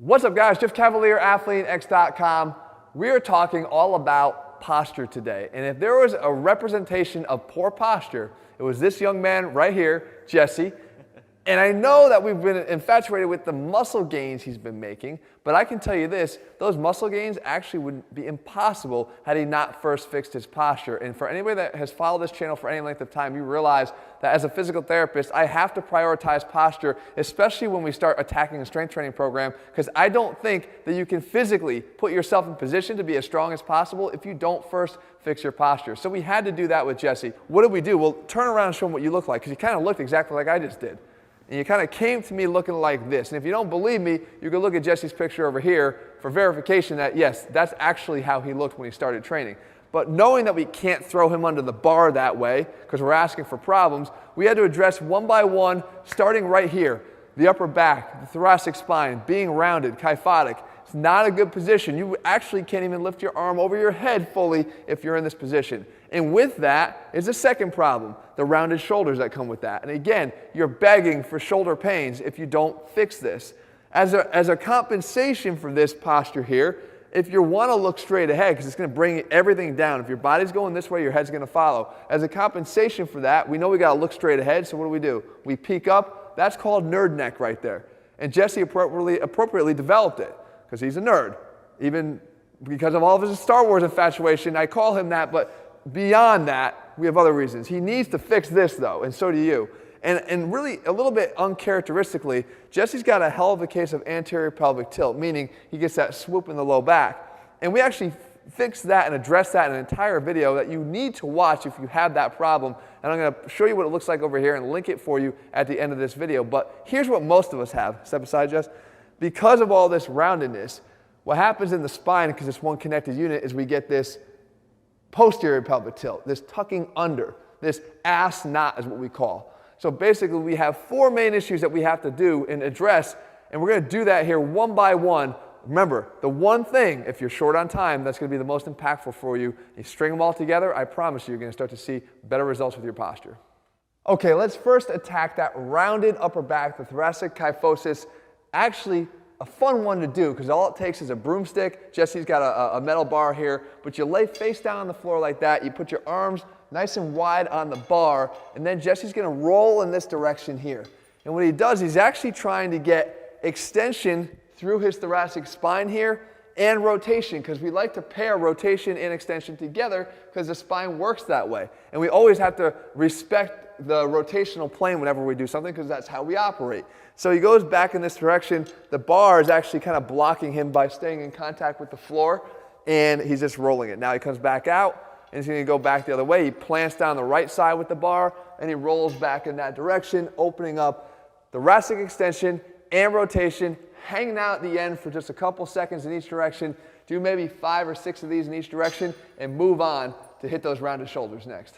What's up, guys? Jeff Cavalier, AthleanX.com. We are talking all about posture today. And if there was a representation of poor posture, it was this young man right here, Jesse. And I know that we've been infatuated with the muscle gains he's been making, but I can tell you this, those muscle gains actually would be impossible had he not first fixed his posture. And for anybody that has followed this channel for any length of time, you realize that as a physical therapist, I have to prioritize posture, especially when we start attacking a strength training program, because I don't think that you can physically put yourself in position to be as strong as possible if you don't first fix your posture. So we had to do that with Jesse. What did we do? Well, turn around and show him what you look like, because you kind of looked exactly like I just did. And you kind of came to me looking like this. And if you don't believe me, you can look at Jesse's picture over here for verification that, yes, that's actually how he looked when he started training. But knowing that we can't throw him under the bar that way, because we're asking for problems, we had to address one by one, starting right here. The upper back, the thoracic spine, being rounded, kyphotic. It's not a good position. You actually can't even lift your arm over your head fully if you're in this position. And with that is the second problem, the rounded shoulders that come with that. And again, you're begging for shoulder pains if you don't fix this. As a compensation for this posture here, if you want to look straight ahead, because it's going to bring everything down. If your body's going this way, your head's going to follow. As a compensation for that, we know we got to look straight ahead, so what do? We peek up. That's called nerd neck right there. And Jesse appropriately developed it, because he's a nerd. Even because of all of his Star Wars infatuation, I call him that, but beyond that, we have other reasons. He needs to fix this, though, and so do you. And really, a little bit uncharacteristically, Jesse's got a hell of a case of anterior pelvic tilt, meaning he gets that swoop in the low back. And we actually fixed that and addressed that in an entire video that you need to watch if you have that problem. And I'm going to show you what it looks like over here and link it for you at the end of this video. But here's what most of us have. Step aside, Jess. Because of all this roundedness, what happens in the spine, because it's one connected unit, is we get this posterior pelvic tilt, this tucking under, this ass knot is what we call. So basically we have four main issues that we have to do and address, and we're going to do that here one by one. Remember, the one thing, if you're short on time, that's going to be the most impactful for you. You string them all together, I promise you're going to start to see better results with your posture. Okay, let's first attack that rounded upper back, the thoracic kyphosis. Actually, a fun one to do, because all it takes is a broomstick. Jesse's got a metal bar here, but you lay face down on the floor like that. You put your arms nice and wide on the bar, and then Jesse's going to roll in this direction here. And what he does, he's actually trying to get extension through his thoracic spine here and rotation, because we like to pair rotation and extension together because the spine works that way. And we always have to respect the rotational plane whenever we do something, because that's how we operate. So he goes back in this direction. The bar is actually kind of blocking him by staying in contact with the floor, and he's just rolling it. Now he comes back out, and he's going to go back the other way. He plants down the right side with the bar, and he rolls back in that direction, opening up thoracic extension and rotation, hanging out at the end for just a couple seconds in each direction. Do maybe 5 or 6 of these in each direction, and move on to hit those rounded shoulders next.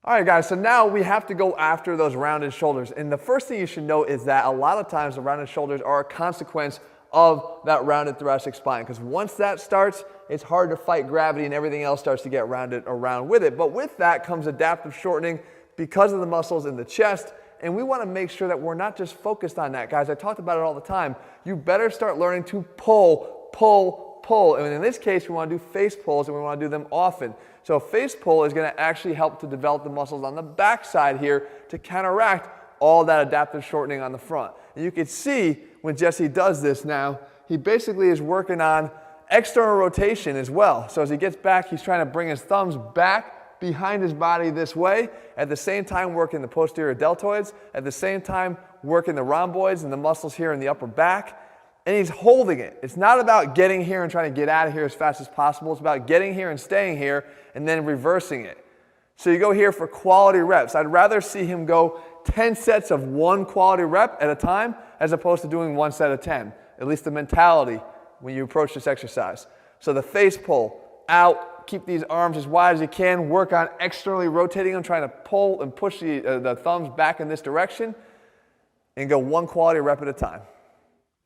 All right, guys, so now we have to go after those rounded shoulders. And the first thing you should know is that a lot of times the rounded shoulders are a consequence of that rounded thoracic spine, because once that starts, it's hard to fight gravity and everything else starts to get rounded around with it. But with that comes adaptive shortening because of the muscles in the chest, and we want to make sure that we're not just focused on that, guys. I talked about it all the time. You better start learning to pull, pull, pull. And in this case, we want to do face pulls, and we want to do them often. So a face pull is going to actually help to develop the muscles on the back side here to counteract all that adaptive shortening on the front. And you can see when Jesse does this now, he basically is working on external rotation as well. So as he gets back, he's trying to bring his thumbs back behind his body this way, at the same time working the posterior deltoids, at the same time working the rhomboids and the muscles here in the upper back. And he's holding it. It's not about getting here and trying to get out of here as fast as possible. It's about getting here and staying here and then reversing it. So you go here for quality reps. I'd rather see him go 10 sets of one quality rep at a time as opposed to doing 1 set of 10. At least the mentality when you approach this exercise. So the face pull, out, keep these arms as wide as you can, work on externally rotating them, trying to pull and push the thumbs back in this direction, and go 1 quality rep at a time.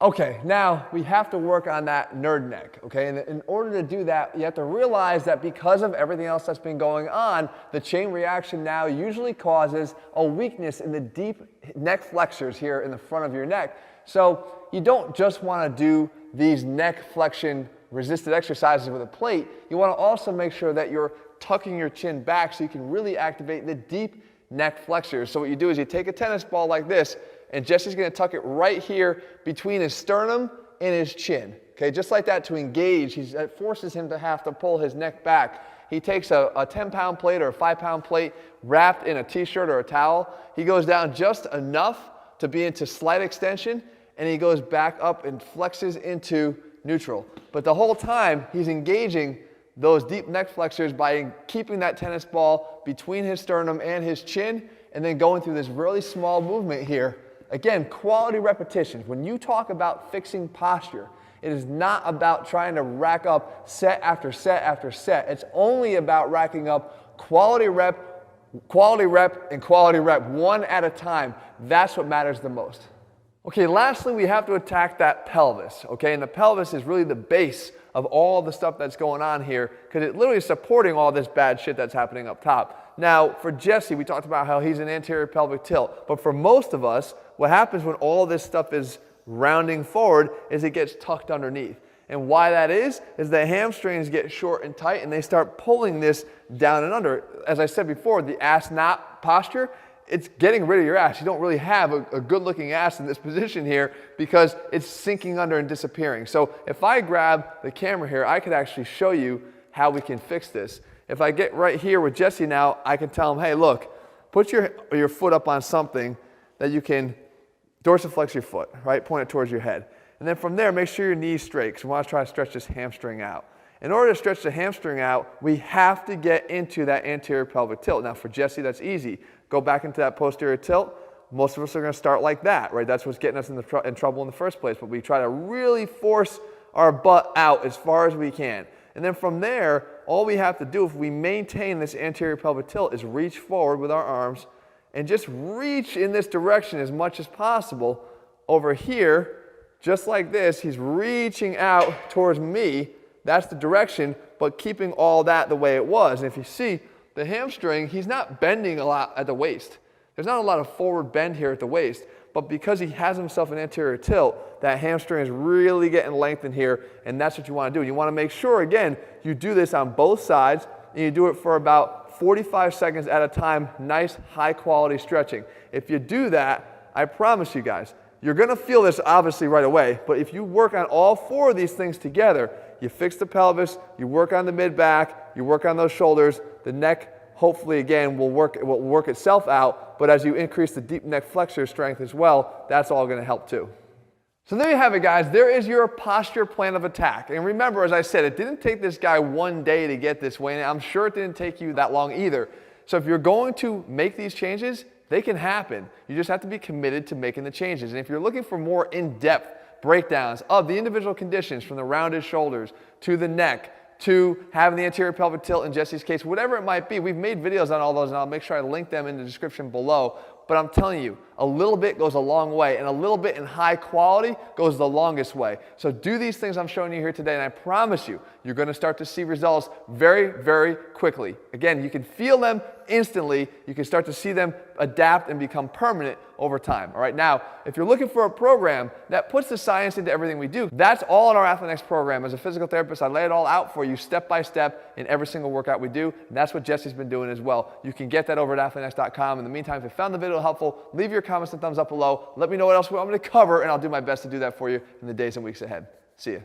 Okay, now we have to work on that nerd neck, okay? And in order to do that, you have to realize that because of everything else that's been going on, the chain reaction now usually causes a weakness in the deep neck flexors here in the front of your neck. So you don't just want to do these neck flexion resisted exercises with a plate. You want to also make sure that you're tucking your chin back so you can really activate the deep neck flexors. So what you do is you take a tennis ball like this, and Jesse's going to tuck it right here between his sternum and his chin. Okay, just like that to engage. It forces him to have to pull his neck back. He takes a 10-pound plate or a 5-pound plate wrapped in a t-shirt or a towel. He goes down just enough to be into slight extension, and he goes back up and flexes into neutral. But the whole time, he's engaging those deep neck flexors by keeping that tennis ball between his sternum and his chin, and then going through this really small movement here. Again, quality repetitions. When you talk about fixing posture, it is not about trying to rack up set after set after set. It's only about racking up quality rep, and quality rep, one at a time. That's what matters the most. Okay, lastly, we have to attack that pelvis, okay? And the pelvis is really the base of all the stuff that's going on here, because it literally is supporting all this bad shit that's happening up top. Now, for Jesse, we talked about how he's an anterior pelvic tilt, but for most of us, what happens when all this stuff is rounding forward is it gets tucked underneath. And why that is the hamstrings get short and tight, and they start pulling this down and under. As I said before, the ass knot posture, it's getting rid of your ass. You don't really have a good looking ass in this position here because it's sinking under and disappearing. So if I grab the camera here, I could actually show you how we can fix this. If I get right here with Jesse now, I can tell him, hey, look, put your foot up on something that you can dorsiflex your foot, right? Point it towards your head. And then from there, make sure your knee's straight, because we want to try to stretch this hamstring out. In order to stretch the hamstring out, we have to get into that anterior pelvic tilt. Now for Jesse, that's easy. Go back into that posterior tilt. Most of us are going to start like that, right? That's what's getting us in trouble in the first place. But we try to really force our butt out as far as we can. And then from there, all we have to do if we maintain this anterior pelvic tilt is reach forward with our arms and just reach in this direction as much as possible. Over here, just like this, he's reaching out towards me. That's the direction, but keeping all that the way it was. And if you see, the hamstring, he's not bending a lot at the waist. There's not a lot of forward bend here at the waist, but because he has himself an anterior tilt, that hamstring is really getting lengthened here, and that's what you want to do. You want to make sure, again, you do this on both sides, and you do it for about 45 seconds at a time, nice high quality stretching. If you do that, I promise you guys, you're going to feel this obviously right away, but if you work on all four of these things together, you fix the pelvis, you work on the mid-back, you work on those shoulders, the neck, hopefully again, will work itself out, but as you increase the deep neck flexor strength as well, that's all going to help too. So there you have it, guys. There is your posture plan of attack. And remember, as I said, it didn't take this guy one day to get this way, and I'm sure it didn't take you that long either. So if you're going to make these changes, they can happen. You just have to be committed to making the changes. And if you're looking for more in-depth breakdowns of the individual conditions, from the rounded shoulders to the neck, to having the anterior pelvic tilt in Jesse's case, whatever it might be, we've made videos on all those, and I'll make sure I link them in the description below. But I'm telling you, a little bit goes a long way, and a little bit in high quality goes the longest way. So do these things I'm showing you here today, and I promise you, you're going to start to see results very, very quickly. Again, you can feel them instantly. You can start to see them adapt and become permanent over time. All right, now, if you're looking for a program that puts the science into everything we do, that's all in our Athlean program. As a physical therapist, I lay it all out for you step by step in every single workout we do, and that's what Jesse's been doing as well. You can get that over at athleanx.com. In the meantime, if you found the video helpful, leave your comments and thumbs up below. Let me know what else we want me to cover, and I'll do my best to do that for you in the days and weeks ahead. See ya.